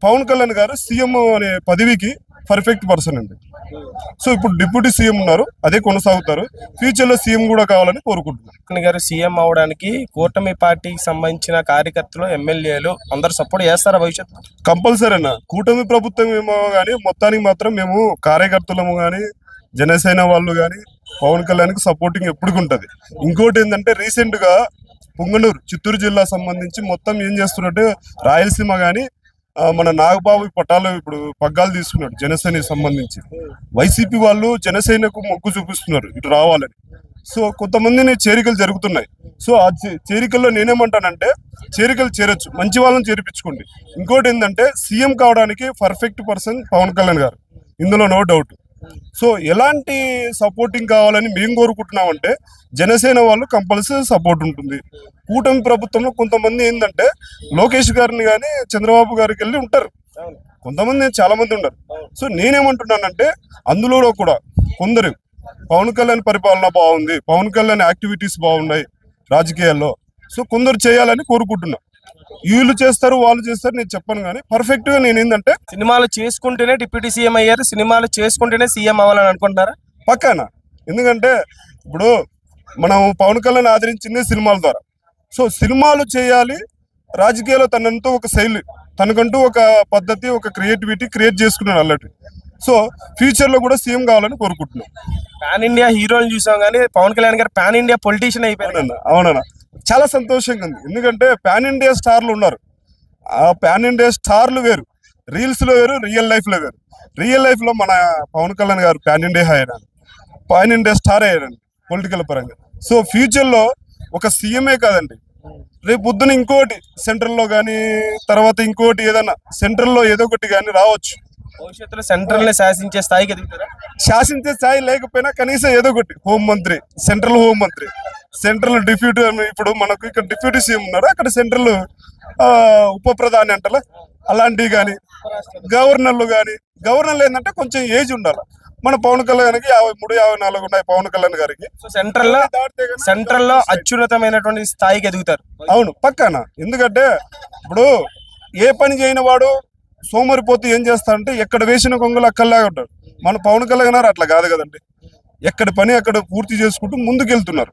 పవన్ కళ్యాణ్ గారు సీఎం అనే పదవికి పర్ఫెక్ట్ పర్సన్ అండి. సో ఇప్పుడు డిప్యూటీ సీఎం ఉన్నారు, అదే కొనసాగుతారు. ఫ్యూచర్ లో సీఎం కూడా కావాలని కోరుకుంటున్నారు. పవన్ గారు సీఎం అవడానికి కూటమి పార్టీకి సంబంధించిన కార్యకర్తలు, ఎమ్మెల్యేలు అందరూ సపోర్ట్ చేస్తారా భవిష్యత్తు? కంపల్సరీ అన్న. కూటమి ప్రభుత్వం ఏమో కానీ మొత్తానికి మాత్రం మేము కార్యకర్తలము కానీ జనసేన వాళ్ళు కానీ పవన్ కళ్యాణ్కి సపోర్టింగ్ ఎప్పటికి ఉంటుంది. ఇంకోటి ఏంటంటే రీసెంట్ గా పుంగనూరు చిత్తూరు జిల్లా సంబంధించి మొత్తం ఏం చేస్తున్నట్టు రాయలసీమ కానీ మన నాగబాబు పట్టాలు ఇప్పుడు పగ్గాలు తీసుకున్నాడు జనసేనకి సంబంధించి. వైసీపీ వాళ్ళు జనసేనకు మొగ్గు చూపిస్తున్నారు ఇటు రావాలని. సో కొంతమందిని చేరికలు జరుగుతున్నాయి. సో ఆ చేరికల్లో నేనేమంటానంటే చేరికలు చేరొచ్చు, మంచి వాళ్ళని చేర్పించుకోండి. ఇంకోటి ఏంటంటే సీఎం కావడానికి పర్ఫెక్ట్ పర్సన్ పవన్ కళ్యాణ్ గారు, ఇందులో నో డౌట్. సో ఎలాంటి సపోర్టింగ్ కావాలని మేము కోరుకుంటున్నామంటే జనసేన వాళ్ళు కంపల్సరీ సపోర్ట్ ఉంటుంది. కూటమి ప్రభుత్వంలో కొంతమంది ఏంటంటే లోకేష్ గారిని కానీ చంద్రబాబు గారికి వెళ్ళి ఉంటారు, కొంతమంది చాలా మంది ఉండరు. సో నేనేమంటున్నానంటే అందులో కూడా కొందరు పవన్ కళ్యాణ్ పరిపాలన బాగుంది, పవన్ కళ్యాణ్ యాక్టివిటీస్ బాగున్నాయి రాజకీయాల్లో, సో కొందరు చేయాలని కోరుకుంటున్నా. వీళ్ళు చేస్తారు వాళ్ళు చేస్తారు నేను చెప్పను, కానీ పర్ఫెక్ట్ గా నేను ఏంటంటే సినిమాలు చేసుకుంటేనే డిప్యూటీ సీఎం అయ్యారు, సినిమాలు చేసుకుంటేనే సీఎం అవ్వాలని అనుకుంటున్నారా? పక్కానా. ఎందుకంటే ఇప్పుడు మనం పవన్ కళ్యాణ్ ఆదరించింది సినిమాల ద్వారా. సో సినిమాలు చేయాలి, రాజకీయాల్లో తనంటూ ఒక శైలి, తనకంటూ ఒక పద్ధతి, ఒక క్రియేటివిటీ క్రియేట్ చేసుకున్నాడు ఆల్రెడీ. సో ఫ్యూచర్ లో కూడా సీఎం కావాలని కోరుకుంటున్నాం. పాన్ ఇండియా హీరోలు చూసాం, కానీ పవన్ కళ్యాణ్ గారు పాన్ ఇండియా పొలిటీషియన్ అయిపోయారు. అవునన్నా, చాలా సంతోషంగా ఉంది. ఎందుకంటే పాన్ ఇండియా స్టార్లు ఉన్నారు. ఆ పాన్ ఇండియా స్టార్లు వేరు, రీల్స్ లో వేరు, రియల్ లైఫ్ లో వేరు. రియల్ లైఫ్ లో మన పవన్ కళ్యాణ్ గారు పాన్ ఇండియా అయ్యాడు, పాన్ ఇండియా స్టార్ అయ్యాడండి పొలిటికల్ పరంగా. సో ఫ్యూచర్ లో ఒక సీఎంఏ కాదండి, రేపు పొద్దున ఇంకోటి సెంట్రల్ లో కానీ తర్వాత ఇంకోటి ఏదైనా సెంట్రల్ లో ఏదో ఒకటి కానీ రావచ్చు. భవిష్యత్తులో సెంట్రల్ ని శాసించే స్థాయికి ఎదుగుతారా? శాసించే స్థాయి లేకపోయినా కనీసం ఏదో ఒకటి హోంమంత్రి, సెంట్రల్ హోంమంత్రి, సెంట్రల్ డిప్యూటీ. ఇప్పుడు మనకు ఇక్కడ డిప్యూటీ సీఎం ఉన్నారు, అక్కడ సెంట్రల్ ఉప ప్రధాని అంటారా అలాంటివి కానీ, గవర్నర్లు కానీ. గవర్నర్లు ఏంటంటే కొంచెం ఏజ్ ఉండాలి. మన పవన్ కళ్యాణ్కి 53, 54 ఉన్నాయి పవన్ కళ్యాణ్ గారికి. సో సెంట్రల్ లో అత్యున్నతమైనటువంటి స్థాయికి ఎదుగుతారు. అవును పక్కానా. ఎందుకంటే ఇప్పుడు ఏ పని చేయని వాడు సోమరిపోతూ ఏం చేస్తాడంటే ఎక్కడ వేసిన కొంగలు అక్కడలాగా ఉంటాడు. మన పవన్ కళ్యాణ్ గారు అట్లా కాదు కదండి, ఎక్కడి పని అక్కడ పూర్తి చేసుకుంటూ ముందుకెళ్తున్నారు.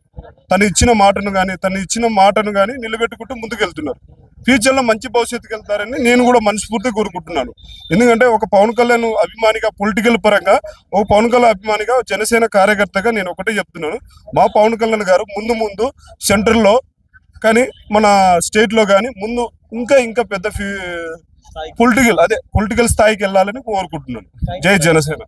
తను ఇచ్చిన మాటను కానీ నిలబెట్టుకుంటూ ముందుకెళ్తున్నారు. ఫ్యూచర్ లో మంచి భవిష్యత్తుకి వెళ్తారని నేను కూడా మనస్ఫూర్తిగా కోరుకుంటున్నాను. ఎందుకంటే ఒక పవన్ కళ్యాణ్ అభిమానిగా, పొలిటికల్ పరంగా ఒక పవన్ కళ్యాణ్ అభిమానిగా, జనసేన కార్యకర్తగా నేను ఒకటే చెప్తున్నాను, మా పవన్ కళ్యాణ్ గారు ముందు సెంట్రల్లో కానీ మన స్టేట్ లో కానీ ముందు ఇంకా పెద్ద పొలిటికల్ స్థాయికి వెళ్ళాలని కోరుకుంటున్నాను. జై జనసేన.